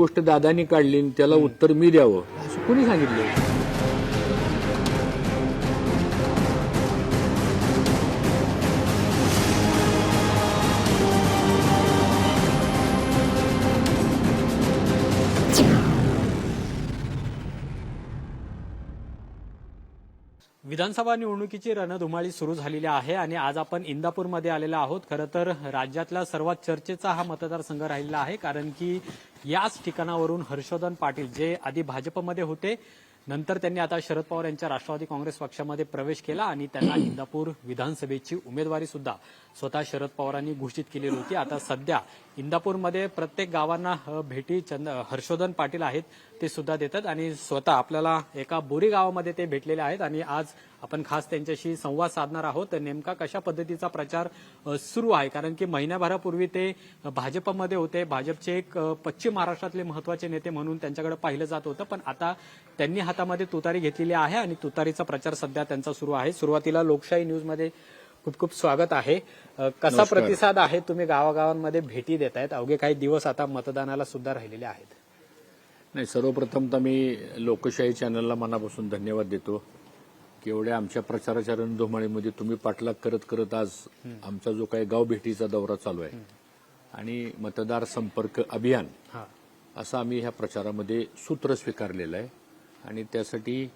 गोष्ट दादानी काढली आणि त्याला उत्तर मी द्यावं असं कोणी सांगितलं? विधानसभा निवडणुकीची रणधुमाळी सुरू झालेली आहे आणि आज आपण इंदापूरमध्ये आलेलो आहोत. खरं तर राज्यातला सर्वात चर्चेचा हा मतदारसंघ राहिलेला आहे, कारण की याच ठिकाणावरून हर्षवर्धन पाटील जे आधी भाजपमध्ये होते, नंतर त्यांनी आता शरद पवार यांच्या राष्ट्रवादी काँग्रेस पक्षामध्ये प्रवेश केला आणि त्यांना इंदापूर विधानसभेची उमेदवारी सुद्धा स्वतः शरद पवारांनी घोषित केलेली होती. आता सध्या इंदापूरमध्ये प्रत्येक गावांना भेटी हर्षवर्धन पाटील आहेत ते सुद्धा देतात आणि स्वतः आपल्याला एका बोरी गावामध्ये ते भेटलेले आहेत आणि आज आपण खास त्यांच्याशी संवाद साधणार आहोत. नेमका कशा पद्धतीचा प्रचार सुरू आहे, कारण की महिन्याभरापूर्वी ते भाजपमध्ये होते. भाजपचे एक पश्चिम महाराष्ट्रातले महत्वाचे नेते म्हणून त्यांच्याकडे पाहिलं जात होतं, पण आता त्यांनी हातामध्ये तुतारी घेतलेली आहे आणि तुतारीचा प्रचार सध्या त्यांचा सुरू आहे. सुरुवातीला लोकशाही न्यूजमध्ये खूप खूप स्वागत आहे. कसा प्रतिसाद आहे? तुम्ही गावागावांमध्ये भेटी देत आहेत, अवघे काही दिवस आता मतदानाला सुद्धा राहिलेले आहेत. नाही, सर्वप्रथम तर मी लोकशाही चॅनलला मनापासून धन्यवाद देतो की एवढ्या आमच्या प्रचाराच्या रणधुमाळीमध्ये तुम्ही पाठलाग करत करत आज आमचा जो काही गाव भेटीचा दौरा चालू आहे आणि मतदार संपर्क अभियान असं आम्ही ह्या प्रचारामध्ये सूत्र स्वीकारलेलं आहे आणि त्यासाठी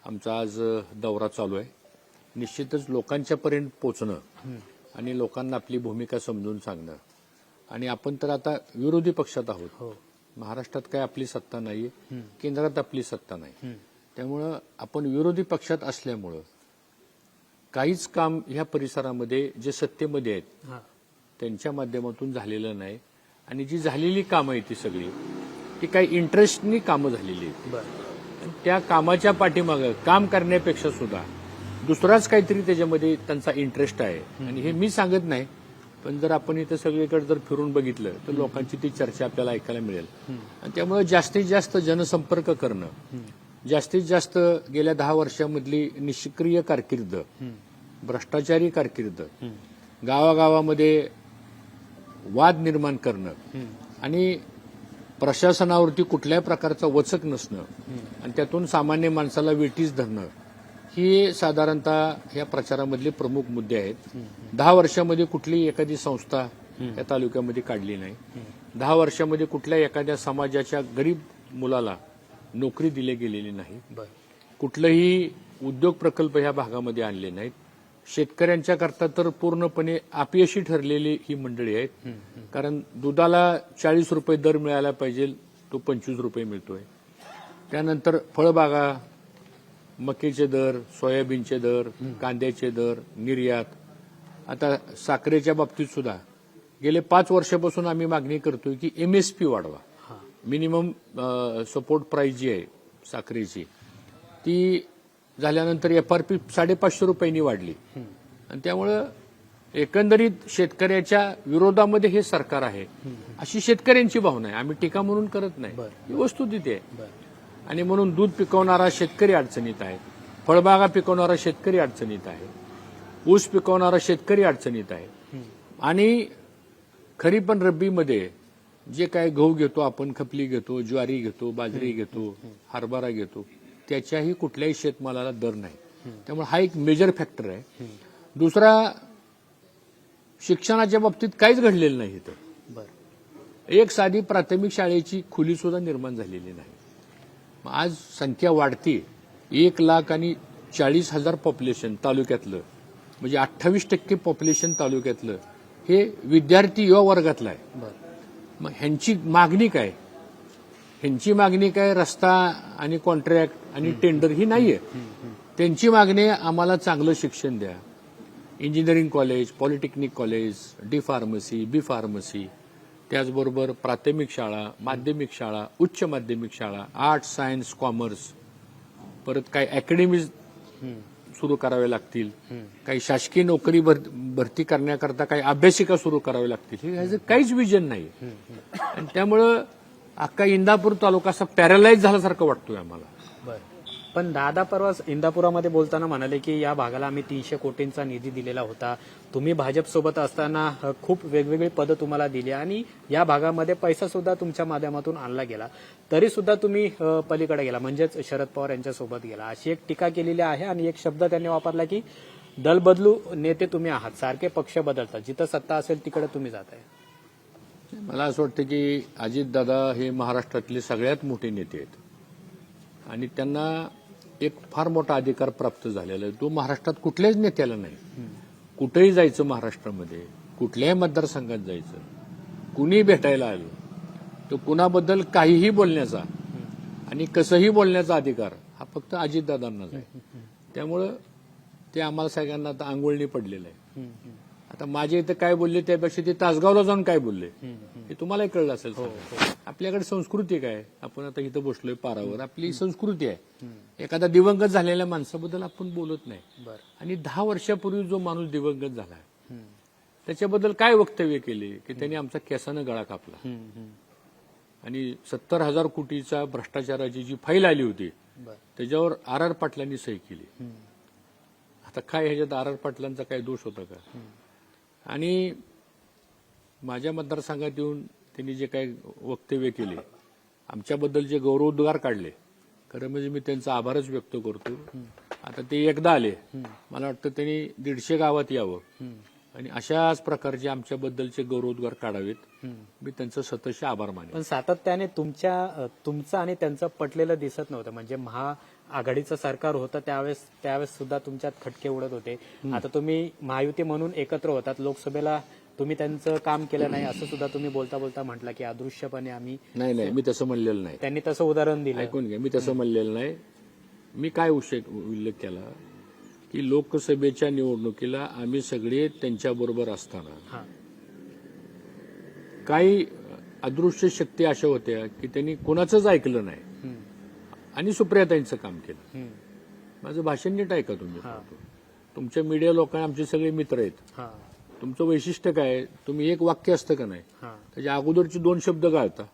आमचा आज दौरा चालू आहे. निश्चितच लोकांच्यापर्यंत पोहोचणं आणि लोकांना आपली भूमिका समजून सांगणं. आणि आपण तर आता विरोधी पक्षात आहोत. महाराष्ट्रात काय आपली सत्ता नाहीये, केंद्रात आपली सत्ता नाही. त्यामुळं आपण विरोधी पक्षात असल्यामुळं काहीच काम ह्या परिसरामध्ये जे सत्तेमध्ये आहेत त्यांच्या माध्यमातून झालेलं नाही आणि जी झालेली कामं आहेत ती सगळी ती काही इंटरेस्टनी कामं झालेली आहेत. त्या कामाच्या पाठीमागं काम करण्यापेक्षा सुद्धा दुसराच काहीतरी त्याच्यामध्ये त्यांचा इंटरेस्ट आहे आणि हे मी सांगत नाही, पण जर आपण इथं सगळीकडे जर फिरून बघितलं तर लोकांची ती चर्चा आपल्याला ऐकायला मिळेल. आणि त्यामुळे जास्तीत जास्त जनसंपर्क करणं, जास्तीत जास्त गेल्या 10 वर्षामधली निष्क्रिय कारकीर्द, भ्रष्टाचारी कारकीर्द, गावागावामध्ये वाद निर्माण करणं आणि प्रशासनावरती कुठल्याही प्रकारचा वचक नसणं आणि त्यातून सामान्य माणसाला वेठीस धरणं, ही साधारणतः या प्रचारामधले प्रमुख मुद्दे आहेत. 10 वर्षामध्ये कुठलीही एखादी संस्था या तालुक्यामध्ये काढली नाही. 10 वर्षामध्ये कुठल्या एखाद्या समाजाच्या गरीब मुलाला नोकरी दिली गेलेली नाही. कुठलंही उद्योग प्रकल्प ह्या भागामध्ये आणले नाहीत. शेतकऱ्यांच्या करता तर पूर्णपणे अपयशी ठरलेली ही मंडळी आहेत, कारण दुधाला 40 रुपये दर मिळायला पाहिजे, तो 25 रुपये मिळतोय. त्यानंतर फळबागा, मकेचे दर, सोयाबीनचे दर, कांद्याचे दर, निर्यात. आता साखरेच्या बाबतीत सुद्धा गेले 5 वर्षापासून आम्ही मागणी करतोय की MSP वाढवा. मिनिमम सपोर्ट प्राइस जी आहे साखरेची ती झाल्यानंतर FRP 550 रुपयांनी वाढली आणि त्यामुळं एकंदरीत शेतकऱ्याच्या विरोधामध्ये हे सरकार आहे अशी शेतकऱ्यांची भावना आहे. आम्ही टीका म्हणून करत नाही, ही वस्तुस्थिती आहे. आणि म्हणून दूध पिकवणारा शेतकरी अडचणीत आहे, फळबागा पिकवणारा शेतकरी अडचणीत आहे, ऊस पिकवणारा शेतकरी अडचणीत आहे आणि खरीप आणि रब्बीमध्ये जे काय गहू घेतो आपण, खपली घेतो, ज्वारी घेतो, बाजरी घेतो, हरभरा घेतो, त्याच्याही कुठल्याही शेतमालाला दर नाही. त्यामुळे हा एक मेजर फॅक्टर आहे. दुसरा, शिक्षणाच्या बाबतीत काहीच घडलेलं नाही. इथं एक साधी प्राथमिक शाळेची खोली सुद्धा निर्माण झालेली नाही. आज संख्या वाढते, 1,40,000 पॉप्युलेशन तालुक्यातलं, म्हणजे 28% पॉप्युलेशन तालुक्यातलं हे विद्यार्थी युवा वर्गातलं आहे. मग ह्यांची मागणी काय? ह्यांची मागणी काय रस्ता आणि कॉन्ट्रॅक्ट आणि टेंडर ही नाहीये. त्यांची मागणी आम्हाला चांगलं शिक्षण द्या, engineering college, polytechnic college, D pharmacy, B pharmacy, त्याचबरोबर प्राथमिक शाळा, माध्यमिक शाळा, उच्च माध्यमिक शाळा, आर्ट्स, सायन्स, कॉमर्स, परत काही अकॅडमीज सुरू कराव्या लागतील, काही शासकीय नोकरी भरती करण्याकरता काही अभ्यासिका सुरू कराव्या लागतील. ह्याचं काहीच विजन नाही आणि त्यामुळं अख्खा इंदापूर तालुका असा पॅरालाइज झाल्यासारखं वाटतोय आम्हाला. पण दादा परवा इंदापुरामध्ये बोलताना म्हणाले की या भागाला आम्ही 300 कोटींचा निधी दिलेला होता. तुम्ही भाजपसोबत असताना खूप वेगवेगळी पदं तुम्हाला दिली आणि या भागामध्ये पैसा सुद्धा तुमच्या माध्यमातून आणला गेला, तरी सुद्धा तुम्ही पलीकडे गेला, म्हणजेच शरद पवार यांच्या सोबत गेला, अशी एक टीका केलेली आहे. आणि एक शब्द त्यांनी वापरला की दल बदलू नेते तुम्ही आहात, सारखे पक्ष बदलतात, जिथं सत्ता असेल तिकडे तुम्ही जाताय. मला असं वाटतं की अजितदादा हे महाराष्ट्रातले सगळ्यात मोठे नेते आहेत आणि त्यांना एक फार मोठा अधिकार प्राप्त झालेला आहे. तो महाराष्ट्रात कुठल्याच नेत्याला नाही. कुठेही जायचं महाराष्ट्रामध्ये, कुठल्याही मतदारसंघात जायचं, कुणी भेटायला आलं तर कुणाबद्दल काहीही बोलण्याचा आणि कसंही बोलण्याचा अधिकार हा फक्त अजितदादांनाच आहे. त्यामुळं ते आम्हाला सगळ्यांना आता आंघोळणी पडलेलं आहे. आता माझे इथं काय बोलले त्यापेक्षा ते तासगावला जाऊन काय बोलले हे तुम्हालाही कळलं असेल. आपल्याकडे संस्कृती काय, आपण आता इथं बसलोय पारावर, आपली संस्कृती आहे. एखादा दिवंगत झालेल्या माणसाबद्दल आपण बोलत नाही. आणि 10 वर्षापूर्वी जो माणूस दिवंगत झाला त्याच्याबद्दल काय वक्तव्य केले की त्यांनी आमचा केसानं गळा कापला आणि 70,000 कोटीचा भ्रष्टाचाराची जी फाईल आली होती त्याच्यावर आर पाटलांनी सही केली. आता काय ह्याच्यात आर पाटलांचा काय दोष होता का? आणि माझ्या मतदारसंघात येऊन त्यांनी जे काही वक्तव्य केले, आमच्याबद्दल जे गौरवोद्गार काढले, खरं म्हणजे मी त्यांचा आभारच व्यक्त करतो. आता ते एकदा आले, मला वाटतं त्यांनी 150 गावात यावं आणि अशाच प्रकारचे आमच्याबद्दलचे गौरवोद्गार काढावेत. मी त्यांचं सततचे आभार मानेन. पण सातत्याने तुमचं आणि त्यांचं पटलेलं दिसत नव्हतं. म्हणजे महाआघाडीचं सरकार होतं त्यावेळेस सुद्धा तुमच्यात खटके उडत होते. आता तुम्ही महायुती म्हणून एकत्र होतात, लोकसभेला तुम्ही त्यांचं काम केलं नाही असं सुद्धा तुम्ही बोलता बोलता म्हटलं की अदृश्यपणे आम्ही. नाही, मी तसं म्हणलेलं नाही. त्यांनी तसं उदाहरण दिलं. ऐकून घ्या, मी तसं म्हणलेलं नाही. मी काय उल्लेख केला की लोकसभेच्या निवडणुकीला आम्ही सगळे त्यांच्याबरोबर असताना काही अदृश्य शक्ती अशा होत्या की त्यांनी कोणाचंच ऐकलं नाही आणि सुप्रियाताईंचं काम केलं. माझं भाषण नीट ऐका तुम्ही. तुमच्या मीडिया लोकांना आमचे सगळे मित्र आहेत. तुमचं वैशिष्ट्य काय, तुम्ही एक वाक्य असतं का नाही त्याच्या अगोदरचे 2 शब्द गाळता,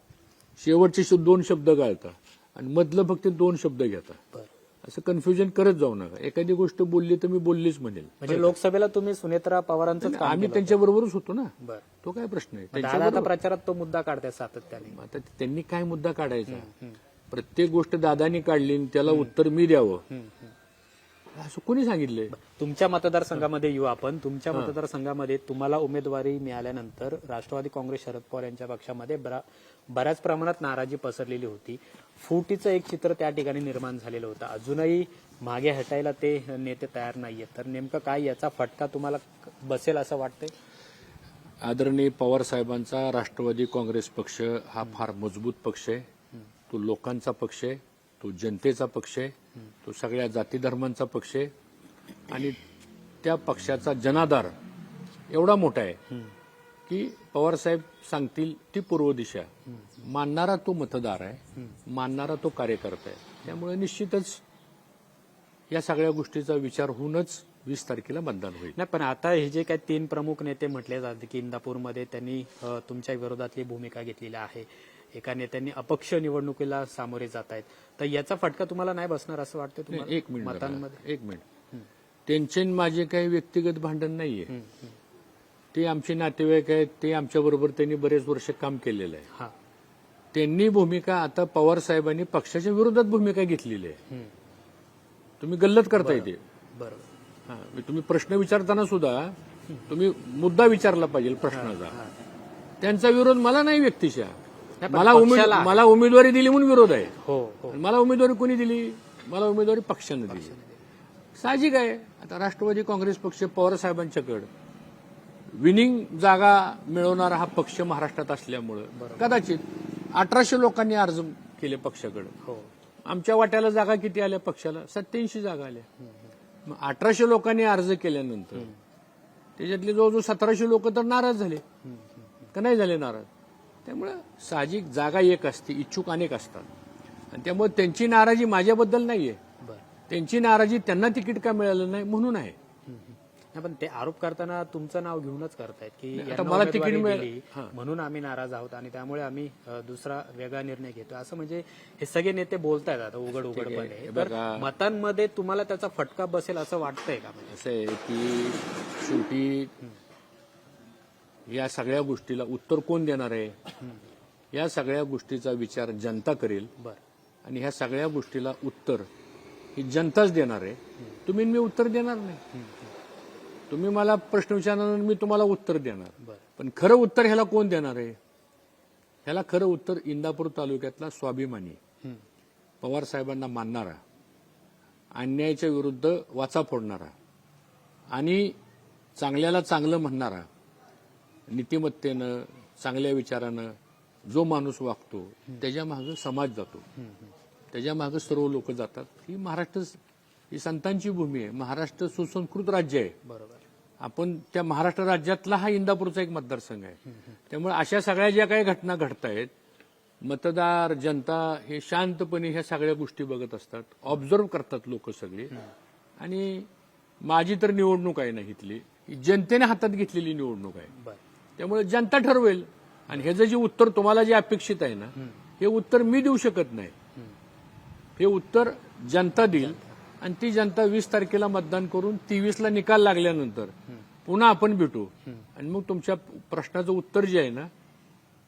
शेवटचे 2 शब्द गाळता आणि मधलं फक्त 2 शब्द घेता. असं कन्फ्युजन करत जाऊ नका. एखादी गोष्ट बोलली तर मी बोललीच म्हणेल. म्हणजे लोकसभेला तुम्ही सुनेत्रा पवारांचं आम्ही त्यांच्याबरोबरच होतो ना. तो काय प्रश्न आहे. आता प्रचारात तो मुद्दा काढताय सातत्याने. आता त्यांनी काय मुद्दा काढायचा, प्रत्येक गोष्ट दादानी काढली आणि त्याला उत्तर मी द्यावं असं कोणी सांगितलंय? तुमच्या मतदारसंघामध्ये येऊ आपण. तुमच्या मतदारसंघामध्ये तुम्हाला उमेदवारी मिळाल्यानंतर राष्ट्रवादी काँग्रेस शरद पवार यांच्या पक्षामध्ये बऱ्याच प्रमाणात नाराजी पसरलेली होती. फुटीचं एक चित्र त्या ठिकाणी निर्माण झालेलं होतं. अजूनही मागे हटायला ते नेते तयार नाहीये. तर नेमकं काय याचा फटका तुम्हाला बसेल असं वाटतंय? आदरणीय पवार साहेबांचा राष्ट्रवादी काँग्रेस पक्ष हा फार मजबूत पक्ष आहे. तो लोकांचा पक्ष आहे, तो जनतेचा पक्ष आहे, तो सगळ्या जाती धर्मांचा पक्ष आहे आणि त्या पक्षाचा जनाधार एवढा मोठा आहे की पवारसाहेब सांगतील ती पूर्व दिशा मानणारा तो मतदार आहे, मानणारा तो कार्यकर्ता आहे. त्यामुळे निश्चितच या सगळ्या गोष्टीचा विचार होऊनच 20 तारखेला मतदान होईल. नाही, पण आता हे जे काही 3 प्रमुख नेते म्हटले जातात की इंदापूरमध्ये त्यांनी तुमच्या विरोधातली भूमिका घेतलेली आहे, एका नेत्यांनी अपक्ष निवडणुकीला सामोरे जात आहेत, तर याचा फटका तुम्हाला नाही बसणार असं वाटतं तुम्हाला? एक मिनिट, त्यांचे माझे काही व्यक्तिगत भांडण नाहीये. ते आमचे नातेवाईक आहेत, ते आमच्याबरोबर त्यांनी बरेच वर्ष काम केलेलं आहे. त्यांनी भूमिका आता पवार साहेबांनी पक्षाच्या विरोधात भूमिका घेतलेली आहे. तुम्ही गल्लत करता येते. बरोबर. तुम्ही प्रश्न विचारताना सुद्धा तुम्ही मुद्दा विचारला पाहिजे प्रश्नाचा. त्यांचा विरोध मला नाही व्यक्तिशः. मला उमेदवारी दिली म्हणून विरोध आहे. मला उमेदवारी कोणी दिली? मला उमेदवारी पक्षानं दिली. साहजिक आहे. आता राष्ट्रवादी काँग्रेस पक्ष पवार साहेबांच्याकडे विनिंग जागा मिळवणारा हा पक्ष महाराष्ट्रात असल्यामुळं कदाचित 1800 लोकांनी अर्ज केले पक्षाकडे. आमच्या वाट्याला जागा किती आल्या पक्षाला? 87 जागा आल्या. मग 1800 लोकांनी अर्ज केल्यानंतर त्याच्यातले जवळजवळ 1700 लोक तर नाराज झाले का नाही झाले नाराज? त्यामुळे साहजिक जागा एक असते, इच्छुक अनेक असतात आणि त्यामुळे त्यांची नाराजी माझ्याबद्दल नाहीये. त्यांची नाराजी त्यांना तिकीट का मिळालं नाही म्हणून आहे. पण ते आरोप करताना तुमचं नाव घेऊनच करतायत की आता यांना मला तिकीट उमेदवारी मिळालं. दिली हां. म्हणून आम्ही नाराज आहोत आणि त्यामुळे आम्ही दुसरा वेगळा निर्णय घेतो असं म्हणजे हे सगळे नेते बोलतायत आता उघडपणे. हे तर बघा. मतांमध्ये तुम्हाला त्याचा फटका बसेल असं वाटतंय का? म्हणजे असं आहे की शेवटी या सगळ्या गोष्टीला उत्तर कोण देणार आहे? या सगळ्या गोष्टीचा विचार जनता करेल बरं. आणि ह्या सगळ्या गोष्टीला उत्तर ही जनताच देणार आहे. तुम्ही आणि मी उत्तर देणार नाही. तुम्ही मला प्रश्न विचारणार आणि मी तुम्हाला उत्तर देणार. बरं. पण खरं उत्तर ह्याला कोण देणार आहे? ह्याला खरं उत्तर इंदापूर तालुक्यातला स्वाभिमानी, पवार साहेबांना मानणारा, अन्यायाच्या विरुद्ध वाचा फोडणारा आणि चांगल्याला चांगलं म्हणणारा, नीतिमत्तेनं, चांगल्या विचारानं जो माणूस वागतो त्याच्या मागं समाज जातो, त्याच्या मागं सर्व लोक जातात. ही महाराष्ट्र ही संतांची भूमी आहे. महाराष्ट्र सुसंस्कृत राज्य आहे. बरोबर. आपण त्या महाराष्ट्र राज्यातला हा इंदापूरचा एक मतदारसंघ आहे. त्यामुळे अशा सगळ्या ज्या काही घटना घडतायत, मतदार जनता हे शांतपणे ह्या सगळ्या गोष्टी बघत असतात, ऑब्झर्व्ह करतात लोक सगळे. आणि माझी तर निवडणूक आहे ना इथली, ही जनतेने हातात घेतलेली निवडणूक आहे. बरं. त्यामुळे जनता ठरवेल. आणि ह्याचं जे उत्तर तुम्हाला जे अपेक्षित आहे ना, हे उत्तर मी देऊ शकत नाही. हे उत्तर जनता देईल आणि ती जनता 20 तारखेला मतदान करून 23ला निकाल लागल्यानंतर पुन्हा आपण भेटू आणि मग तुमच्या प्रश्नाचं उत्तर जे आहे ना,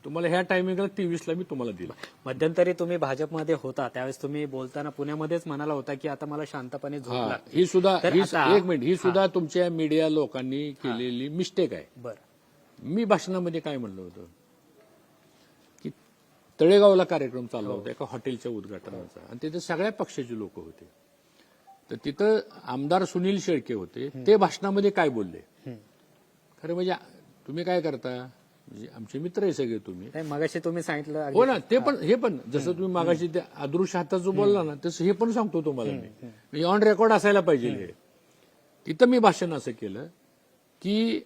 तुम्हाला ह्या टायमिंगला 23ला मी तुम्हाला दिलं. मध्यंतरी तुम्ही भाजपमध्ये होता त्यावेळेस तुम्ही बोलताना पुण्यामध्येच म्हणाला होता की आता मला शांतपणे झोप लागते. ही सुद्धा तर आता- एक मिनिट, ही सुद्धा तुमच्या मीडिया लोकांनी केलेली मिस्टेक आहे. बरं. मी भाषणामध्ये काय म्हणलं होतं की तळेगावला कार्यक्रम चालला होता एका हॉटेलच्या उद्घाटनाचा आणि तिथे सगळ्या पक्षाचे लोक होते. तर तिथं आमदार सुनील शेळके होते. ते भाषणामध्ये काय बोलले? खरं म्हणजे तुम्ही काय करता, म्हणजे आमचे मित्र आहे सगळे तुम्ही. नाही, मगाशी तुम्ही सांगितलं. हो ना, ते पण हे पण जसं तुम्ही मागाशी त्या अदृश्य हाताचं बोलला ना, तसं हे पण सांगतो तुम्हाला मी. ऑन रेकॉर्ड असायला पाहिजे हे. तिथं मी भाषण असं केलं की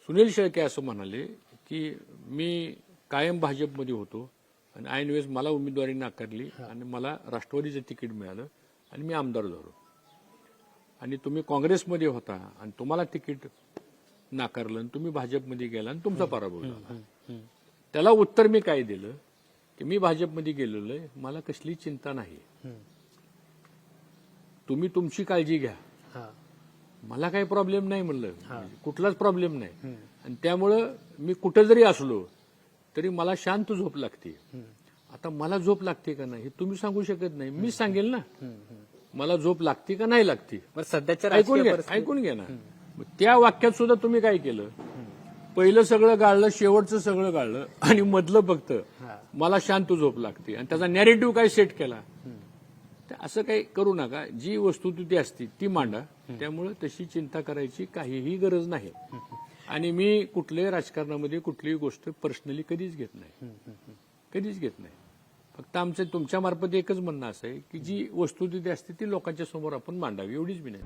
सुनील शेळके असं म्हणाले की मी कायम भाजपमध्ये होतो आणि ऐन वेळेस मला उमेदवारी नाकारली आणि मला राष्ट्रवादीचं तिकीट मिळालं आणि मी आमदार झालो. आणि तुम्ही काँग्रेसमध्ये होता आणि तुम्हाला तिकीट नाकारलं आणि तुम्ही भाजपमध्ये गेला आणि तुमचा पराभव झाला. त्याला उत्तर मी काय दिलं की मी भाजपमध्ये गेलेलो आहे, मला कसली चिंता नाही, तुम्ही तुमची काळजी घ्या, मला काही प्रॉब्लेम नाही म्हणलं, कुठलाच प्रॉब्लेम नाही. आणि त्यामुळं मी कुठं जरी असलो तरी मला शांत झोप लागते. आता मला झोप लागते का नाही हे तुम्ही सांगू शकत नाही, मी सांगेल ना मला झोप लागते का नाही लागते. सध्याच्या ऐकून घ्या ना. मग त्या वाक्यात सुद्धा तुम्ही काय केलं, पहिलं सगळं गाळलं, शेवटचं सगळं गाळलं आणि मधलं फक्त मला शांत झोप लागते आणि त्याचा नॅरेटिव्ह काय सेट केला. तर असं काही करू नका. जी वस्तुस्थिती असते ती मांडा. त्यामुळे तशी चिंता करायची काहीही गरज नाही. आणि मी कुठल्याही राजकारणामध्ये कुठलीही गोष्ट पर्सनली कधीच घेत नाही, कधीच घेत नाही. फक्त आमचं तुमच्या मार्फत एकच म्हणणं असं आहे की जी वस्तुस्थिती असते ती लोकांच्या समोर आपण मांडावी, एवढीच मी नाही.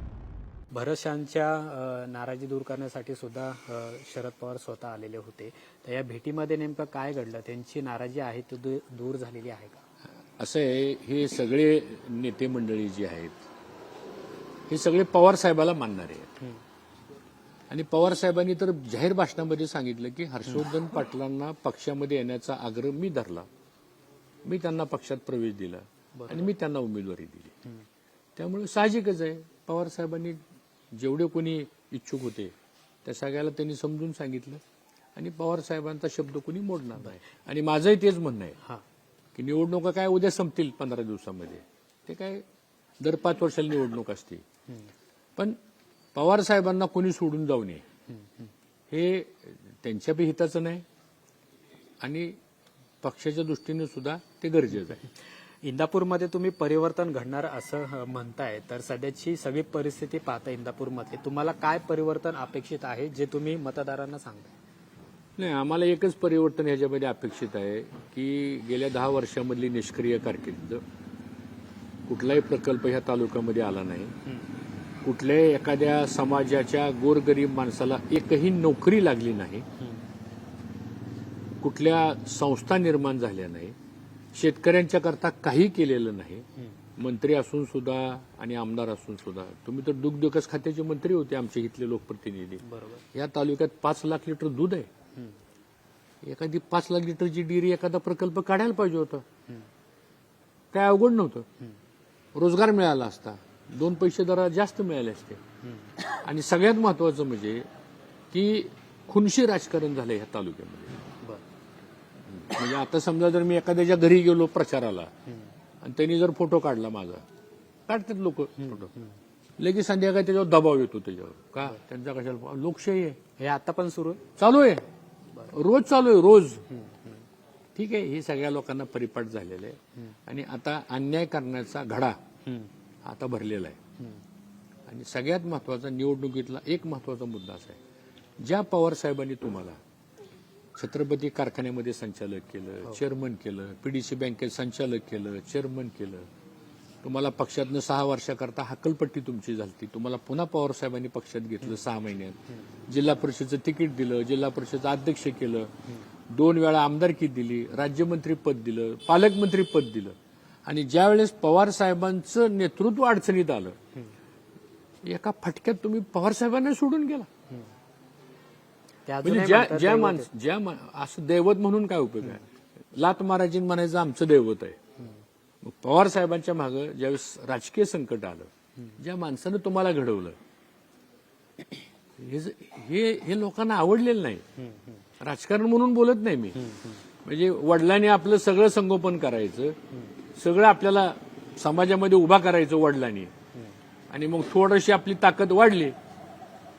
भरतशांच्या नाराजी दूर करण्यासाठी सुद्धा शरद पवार स्वतः आलेले होते. तर या भेटीमध्ये नेमकं काय घडलं? त्यांची नाराजी आहे ती दूर झालेली आहे का? असं आहे, हे सगळे नेते मंडळी जी आहेत हे सगळे पवार साहेबाला मानणारे आहेत. आणि पवार साहेबांनी तर जाहीर भाषणामध्ये सांगितलं की हर्षवर्धन पाटलांना पक्षामध्ये येण्याचा आग्रह मी धरला, मी त्यांना पक्षात प्रवेश दिला आणि मी त्यांना उमेदवारी दिली. त्यामुळे साहजिकच आहे, पवार साहेबांनी जेवढे कोणी इच्छुक होते त्या सगळ्याला त्यांनी समजून सांगितलं आणि पवार साहेबांचा शब्द कोणी मोडणार नाही. आणि माझंही तेच म्हणणं आहे की निवडणुका काय उद्या संपतील 15 दिवसामध्ये, ते काय दर 5 वर्षाला निवडणूक असते. पण पवार साहेबांना कोणी सोडून जाऊ नये हे त्यांच्या बी हिताचं नाही आणि पक्षाच्या दृष्टीने सुद्धा ते गरजेचं आहे. इंदापूरमध्ये तुम्ही परिवर्तन घडणार असं म्हणताय, तर सध्याची सगळी परिस्थिती पाहता इंदापूरमधली तुम्हाला काय परिवर्तन अपेक्षित आहे जे तुम्ही मतदारांना सांगताय? नाही, आम्हाला एकच परिवर्तन ह्याच्यामध्ये अपेक्षित आहे की गेल्या 10 वर्षामधली निष्क्रिय कारकीर्द, कुठलाही प्रकल्प ह्या तालुक्यामध्ये आला नाही, कुठल्याही एखाद्या समाजाच्या गोरगरीब माणसाला एकही नोकरी लागली नाही, कुठल्या संस्था निर्माण झाल्या नाही, शेतकऱ्यांच्या करता काही केलेलं नाही. मंत्री असून सुद्धा आणि आमदार असून सुद्धा तुम्ही तर दुग्ध विकास खात्याचे मंत्री होते, आमचे इथले लोकप्रतिनिधी. बरोबर. या तालुक्यात 5 लाख लिटर दूध आहे. एखादी 5 लाख लिटरची डेअरी एखादा प्रकल्प काढायला पाहिजे होता. काय अवघड नव्हतं. रोजगार मिळाला असता, 2 पैसे जरा जास्त मिळाले असते. आणि सगळ्यात महत्वाचं म्हणजे की खुनशी राजकारण झालंय ह्या तालुक्यामध्ये. म्हणजे आता समजा जर मी एखाद्याच्या घरी गेलो प्रचाराला आणि त्यांनी जर फोटो काढला माझा, काढतात लोक फोटो, लगेच संध्याकाळी त्याच्यावर दबाव येतो. त्याच्यावर का? त्यांचा कशाला? लोकशाही आहे. हे आता पण सुरू आहे. चालू आहे, रोज चालू आहे, रोज. ठीक आहे, हे सगळ्या लोकांना परिपाठ झालेलं आहे. आणि आता अन्याय करण्याचा घडा आता भरलेला आहे. आणि सगळ्यात महत्वाचा निवडणुकीतला एक महत्वाचा मुद्दा असा आहे, ज्या पवार साहेबांनी तुम्हाला छत्रपती कारखान्यामध्ये संचालक केलं, चेअरमन केलं, पीडीसी बँकेत संचालक केलं, चेअरमन केलं, तुम्हाला पक्षातनं 6 वर्षाकरता हकलपट्टी तुमची झाली, तुम्हाला पुन्हा पवार साहेबांनी पक्षात घेतलं 6 महिन्यात, जिल्हा परिषदेचं तिकीट दिलं, जिल्हा परिषदेचं अध्यक्ष केलं, 2 वेळा आमदारकी दिली, राज्यमंत्री पद दिलं, पालकमंत्री पद दिलं. आणि ज्यावेळेस पवार साहेबांचं नेतृत्व अडचणीत आलं, एका फटक्यात तुम्ही पवार साहेबांना सोडून गेला. म्हणजे असं दैवत म्हणून काय उपयोग आहे? लात मारायची म्हणायचं आमचं दैवत आहे. मग पवार साहेबांच्या मागे ज्यावेळेस राजकीय संकट आलं, ज्या माणसानं तुम्हाला घडवलं, हे लोकांना आवडलेलं नाही. राजकारण म्हणून बोलत नाही मी. म्हणजे वडिलांनी आपलं सगळं संगोपन करायचं, सगळं आपल्याला समाजामध्ये उभा करायचं वडिलांनी, आणि मग थोडीशी आपली ताकद वाढली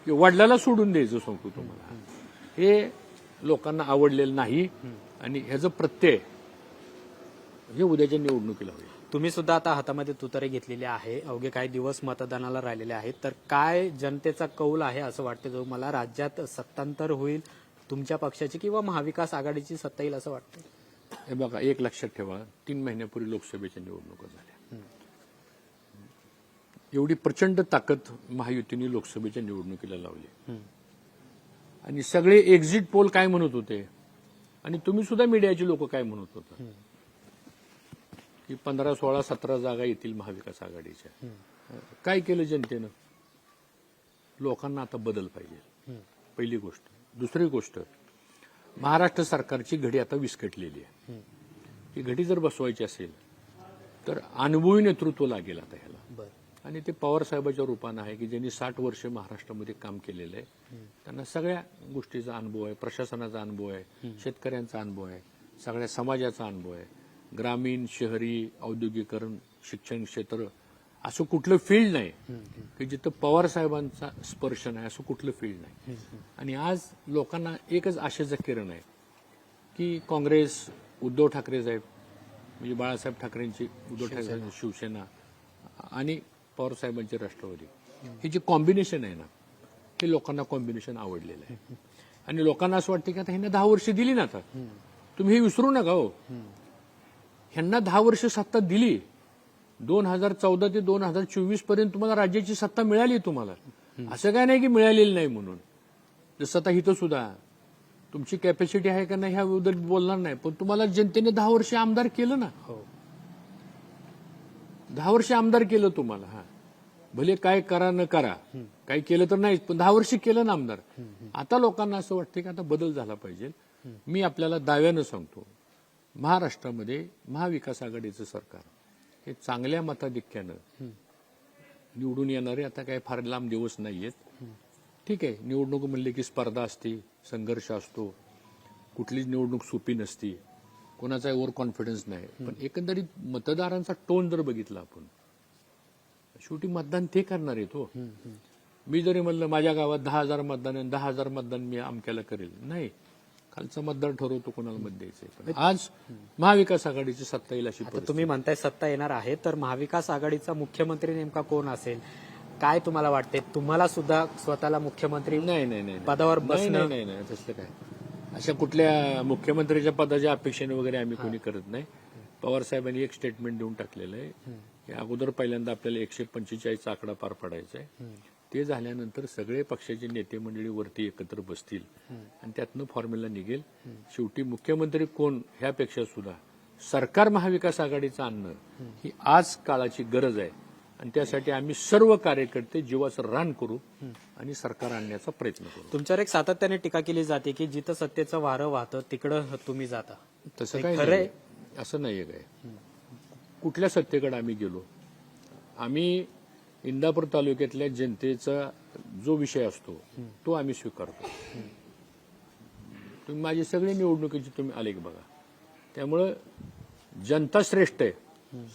की वडिलाला सोडून द्यायचं. सांगतो तुम्हाला, हे लोकांना आवडलेलं नाही. आणि ह्याचं प्रत्यय हे उद्याच्या निवडणुकीला होईल. तुम्ही सुद्धा आता हातामध्ये तुतारी घेतलेली आहे, अवघे काही दिवस मतदानाला राहिलेले आहेत, तर काय जनतेचा कौल आहे असं वाटतं? जो मला राज्यात सत्तांतर होईल, तुमच्या पक्षाची किंवा महाविकास आघाडीची सत्ता येईल असं वाटतं? हे बघा, एक लक्षात ठेवा, 3 महिन्यापूर्वी लोकसभेच्या निवडणुका झाल्या. एवढी प्रचंड ताकद महायुतीने लोकसभेच्या निवडणुकीला लावली. आणि सगळे एक्झिट पोल काय म्हणत होते, आणि तुम्ही सुद्धा मीडियाचे लोक काय म्हणत होता, की 15, 16, 17 जागा येतील महाविकास आघाडीच्या. काय केलं जनतेनं? लोकांना आता बदल पाहिजे, पहिली गोष्ट. दुसरी गोष्ट, महाराष्ट्र सरकारची घडी आता विस्कटलेली आहे. ही घडी जर बसवायची असेल तर अनुभवी नेतृत्व लागेल आता ह्याला. आणि ते पवार साहेबाच्या रूपानं आहे की ज्यांनी 60 वर्ष महाराष्ट्रामध्ये काम केलेलं आहे. त्यांना सगळ्या गोष्टीचा अनुभव आहे, प्रशासनाचा अनुभव आहे, शेतकऱ्यांचा अनुभव आहे, सगळ्या समाजाचा अनुभव आहे. ग्रामीण, शहरी, औद्योगिकरण, शिक्षण क्षेत्र असं कुठलं फील्ड नाही की जिथं पवार साहेबांचा स्पर्श नाही, असं कुठलं फील्ड नाही. आणि आज लोकांना एकच आशेचं किरण आहे की काँग्रेस, उद्धव ठाकरे साहेब, म्हणजे बाळासाहेब ठाकरेंची उद्धव ठाकरे शिवसेना आणि पवार साहेबांचे राष्ट्रवादी, हे जे कॉम्बिनेशन आहे ना, हे लोकांना कॉम्बिनेशन आवडलेलं आहे. आणि लोकांना असं वाटतं की आता ह्यांना 10 वर्ष दिली ना, आता तुम्ही हे विसरू नका हो, ह्यांना 10 वर्ष सत्ता दिली. 2014 ते 2024 पर्यंत तुम्हाला राज्याची सत्ता मिळाली. तुम्हाला असं काय नाही की मिळालेली नाही म्हणून. जसं आता इथं सुद्धा तुमची कॅपॅसिटी आहे का नाही ह्याबद्दल बोलणार नाही, पण तुम्हाला जनतेने 10 वर्ष आमदार केलं ना. 10 वर्ष आमदार केलं तुम्हाला. हा, भले काय करा न करा, काही केलं तर नाही, पण 10 वर्ष केलं ना आमदार. आता लोकांना असं वाटतं की आता बदल झाला पाहिजे. मी आपल्याला दाव्यानं सांगतो, महाराष्ट्रामध्ये महाविकास आघाडीचं सरकार हे चांगल्या मताधिक्यानं निवडून येणारे आता काय फार लांब दिवस नाहीयेत. ठीक आहे, निवडणूक म्हणले की स्पर्धा असते, संघर्ष असतो, कुठलीच निवडणूक सोपी नसती, कोणाचा ओव्हर कॉन्फिडन्स नाही. पण एकंदरीत मतदारांचा टोन जर बघितला आपण, शेवटी मतदान ते करणार आहे. तो मी जरी म्हणलं माझ्या गावात 10,000 मतदान आहे, 10,000 मतदान मी अमक्याला करेल, नाही, खालचा मतदार ठरवतो कोणाला मत द्यायचंय. आज महाविकास आघाडीची सत्ता येईल अशी. तुम्ही म्हणताय सत्ता येणार आहे, तर महाविकास आघाडीचा मुख्यमंत्री नेमका कोण असेल, काय तुम्हाला वाटते? तुम्हाला सुद्धा स्वतःला मुख्यमंत्री नाही पदावर बसणं? नाही, तसलं काय, अशा कुठल्या मुख्यमंत्र्याच्या पदाच्या अपेक्षेने वगैरे आम्ही कोणी करत नाही. पवार साहेबांनी एक स्टेटमेंट देऊन टाकलेलं आहे की अगोदर पहिल्यांदा आपल्याला 145चा आकडा पार पडायचा आहे. ते झाल्यानंतर सगळे पक्षाचे नेते मंडळी वरती एकत्र बसतील आणि त्यातनं फॉर्म्युला निघेल. शेवटी मुख्यमंत्री कोण ह्यापेक्षा सुद्धा सरकार महाविकास आघाडीचं आणणं ही आज काळाची गरज आहे आणि त्यासाठी आम्ही सर्व कार्यकर्ते जीवाचं रान करू आणि सरकार आणण्याचा प्रयत्न करू. तुमच्यावर एक सातत्याने टीका केली जाते की जिथं सत्तेचं वारं वाहतं तिकडं तुम्ही जाता. तसं हे काही खरंय? नाही. असं नाहीये काय. कुठल्या सत्तेकडे आम्ही गेलो? आम्ही इंदापूर तालुक्यातल्या जनतेचा जो विषय असतो तो आम्ही स्वीकारतो. तुम्ही माझी सगळी निवडणुकीची तुम्ही आलेख बघा. त्यामुळं जनता श्रेष्ठ आहे.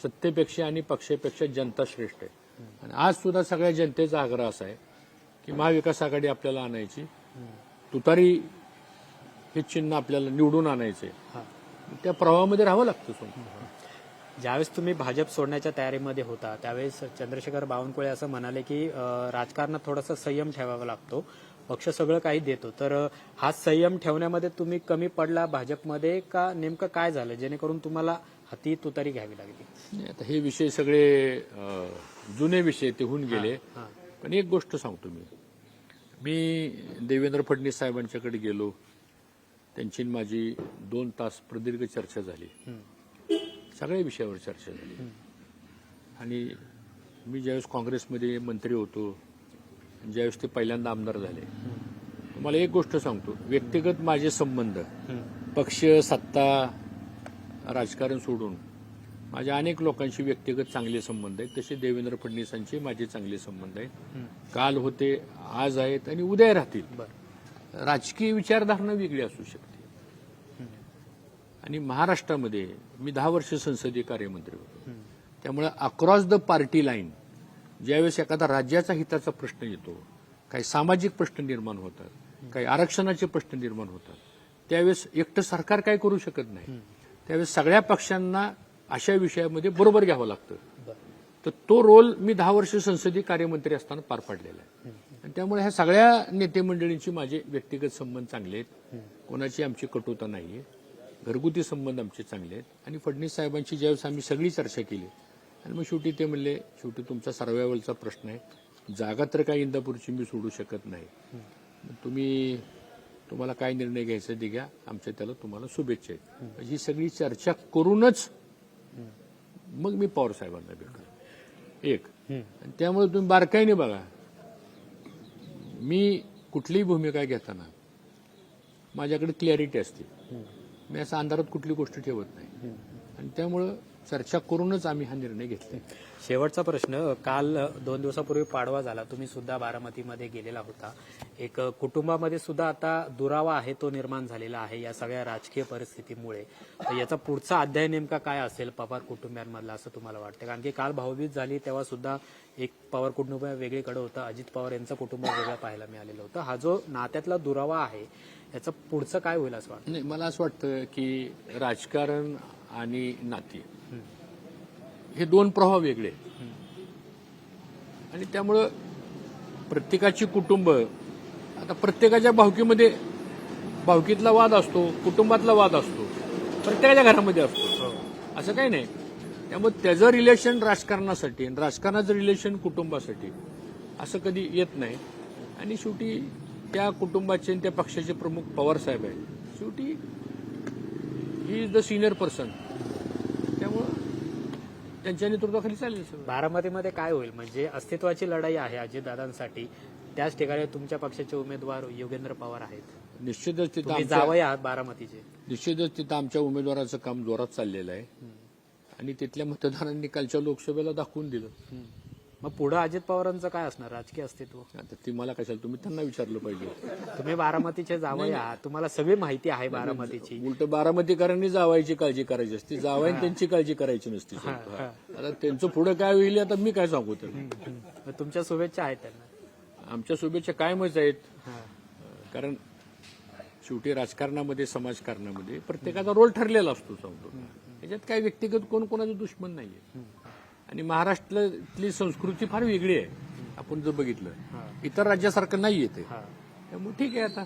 सत्तेपेक्षा आणि पक्षापेक्षा जनता श्रेष्ठ आहे. आणि आज सुद्धा सगळ्या जनतेचा आग्रह असा आहे की महाविकास आघाडी आपल्याला आणायची, तुतारी हे चिन्ह आपल्याला निवडून आणायचंय. त्या प्रवाहामध्ये राहावं लागतं. ज्यावेळेस तुम्ही भाजप सोडण्याच्या तयारीमध्ये होता त्यावेळेस चंद्रशेखर बावनकुळे असं म्हणाले की राजकारणात थोडासा संयम ठेवावा लागतो, पक्ष सगळं काही देतो. तर हा संयम ठेवण्यामध्ये तुम्ही कमी पडला भाजपमध्ये का नेमकं काय झालं जेणेकरून तुम्हाला हाती तुतारी घ्यावी लागली? नाही, आता हे विषय सगळे जुने विषय ते होऊन गेले. पण एक गोष्ट सांगतो मी देवेंद्र फडणवीस साहेबांच्याकडे गेलो. त्यांची माझी 2 तास प्रदीर्घ चर्चा झाली. सगळ्या विषयावर चर्चा झाली. आणि मी ज्यावेळेस काँग्रेसमध्ये मंत्री होतो, ज्यावेळेस ते पहिल्यांदा आमदार झाले, तुम्हाला एक गोष्ट सांगतो, व्यक्तिगत माझे संबंध पक्ष सत्ता राजकारण सोडून माझ्या अनेक लोकांशी व्यक्तिगत चांगले संबंध आहेत. तसे देवेंद्र फडणवीसांचे माझे चांगले संबंध आहेत. काल होते, आज आहेत आणि उद्या राहतील. राजकीय विचारधारणा वेगळी असू शकते. आणि महाराष्ट्रामध्ये मी 10 वर्ष संसदीय कार्यमंत्री होतो. त्यामुळे अक्रॉस द पार्टी लाईन ज्यावेळेस एखादा राज्याचा हिताचा प्रश्न येतो, काही सामाजिक प्रश्न निर्माण होतात, काही आरक्षणाचे प्रश्न निर्माण होतात, त्यावेळेस एकटं सरकार काय करू शकत नाही. त्यावेळेस सगळ्या पक्षांना अशा विषयामध्ये बरोबर घ्यावं लागतं. तर तो रोल मी 10 वर्ष संसदीय कार्यमंत्री असताना पार पाडलेला आहे. आणि त्यामुळे ह्या सगळ्या नेते मंडळींची माझे व्यक्तिगत संबंध चांगले आहेत. कोणाची आमची कटुता नाहीये. घरगुती संबंध आमचे चांगले आहेत. आणि फडणवीस साहेबांची ज्यावेळेस आम्ही सगळी चर्चा केली आणि मग शेवटी ते म्हणले, शेवटी तुमचा सर्व्हायवलचा प्रश्न आहे, जागा तर काही इंदापूरची मी सोडू शकत नाही, तुम्हाला काय निर्णय घ्यायचा ते घ्या, आमच्या त्याला तुम्हाला शुभेच्छा आहेत. ही सगळी चर्चा करूनच मग मी पवार साहेबांना भेटलो. एक आणि त्यामुळे तुम्ही बारकाईने बघा, मी कुठलीही भूमिका घेताना माझ्याकडे क्लॅरिटी असते. मी असं अंधारात कुठली गोष्ट ठेवत नाही. आणि त्यामुळं चर्चा करूनच आम्ही हा निर्णय घेतला. शेवटचा प्रश्न, काल 2 दिवसापूर्वी पाडवा झाला, तुम्ही सुद्धा बारामतीमध्ये गेलेला होता. एक कुटुंबामध्ये सुद्धा आता दुरावा आहे तो निर्माण झालेला आहे या सगळ्या राजकीय परिस्थितीमुळे. तर याचा पुढचा अध्याय नेमका काय असेल पवार कुटुंबियांमधला असं तुम्हाला वाटतं? कारण की काल भाऊबीज झाली तेव्हा सुद्धा एक पवार कुटुंब वेगळीकडे होतं, अजित पवार यांचं कुटुंब वेगळं पाहायला मिळालेलं होतं. हा जो नात्यातला दुरावा आहे याचं पुढचं काय होईल असं वाटतं? नाही, मला असं वाटतं की राजकारण आणि नाती हे 2 प्रवाह वेगळे. आणि त्यामुळं प्रत्येकाची कुटुंब, आता प्रत्येकाच्या भावकीतला वाद असतो, कुटुंबातला वाद असतो, प्रत्येकाच्या घरामध्ये असतो, असं काही नाही. त्यामुळे त्याचं रिलेशन राजकारणासाठी आणि राजकारणाचं रिलेशन कुटुंबासाठी असं कधी येत नाही. आणि शेवटी त्या कुटुंबाचे आणि त्या पक्षाचे प्रमुख पवार साहेब आहेत. शेवटी he is the senior person. त्यामुळं त्यांच्या नेतृत्वाखाली चालेल सगळं. बारामतीमध्ये काय होईल म्हणजे अस्तित्वाची लढाई आहे अजितदादांसाठी, त्याच ठिकाणी तुमच्या पक्षाचे उमेदवार योगेंद्र पवार आहेत. निश्चितच तिथं तुम्ही जावई आहात बारामतीचे. निश्चितच तिथं आमच्या उमेदवाराचं काम जोरात चाललेलं आहे. आणि तिथल्या मतदारांनी कालच्या लोकसभेला दाखवून दिलं. मग पुढे अजित पवारांचं काय असणार राजकीय अस्तित्व? आता ती मला कशाला, तुम्ही त्यांना विचारलं पाहिजे. तुम्ही बारामतीचे जावई आहात, तुम्हाला सगळी माहिती आहे बारामतीची. उलट बारामतीकरांनी जावायची काळजी करायची असते, जावायनी त्यांची काळजी करायची नसती. आता त्यांचं पुढे काय होईल आता मी काय सांगू त्यांना. तुमच्या शुभेच्छा आहेत त्यांना. आमच्या शुभेच्छा कायमच आहेत. कारण शेवटी राजकारणामध्ये, समाजकारणामध्ये प्रत्येकाचा रोल ठरलेला असतो. सांगतो त्याच्यात काय व्यक्तिगत कोण कोणाचं दुश्मन नाहीये. आणि महाराष्ट्रातली संस्कृती फार वेगळी आहे. आपण जर बघितलं इतर राज्यासारखं नाही येते. त्यामुळे ठीक आहे आता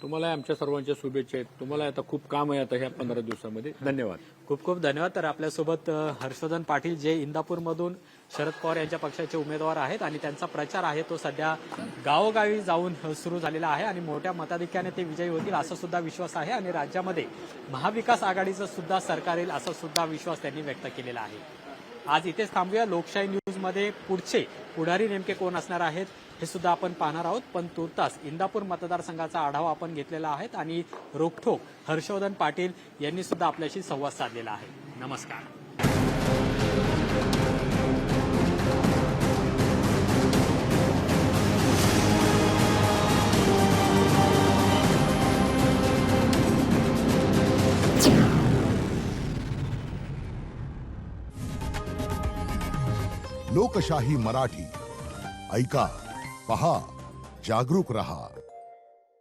तुम्हाला आमच्या सर्वांच्या शुभेच्छा आहेत. तुम्हाला आता खूप काम आहे आता ह्या 15 दिवसामध्ये. धन्यवाद. खूप खूप धन्यवाद. तर आपल्यासोबत हर्षवर्धन पाटील जे इंदापूरमधून शरद पवार यांच्या पक्षाचे उमेदवार आहेत आणि त्यांचा प्रचार आहे तो सध्या गावोगावी जाऊन सुरू झालेला आहे आणि मोठ्या मताधिक्याने ते विजयी होतील असा सुद्धा विश्वास आहे आणि राज्यामध्ये महाविकास आघाडीचं सुद्धा सरकार येईल असा सुद्धा विश्वास त्यांनी व्यक्त केलेला आहे. आज इथेच थांबूया. लोकशाही न्यूजमध्ये पुढचे पुढारी नेमके कोण असणार आहेत हे सुद्धा आपण पाहणार आहोत. पण तुर्तास इंदापूर मतदारसंघाचा आढावा आपण घेतलेला आहे आणि रोखठोक हर्षवर्धन पाटील यांनी सुद्धा आपल्याशी संवाद साधलेला आहे. नमस्कार. लोकशाही मराठी ऐका, पहा, जागरूक रहा.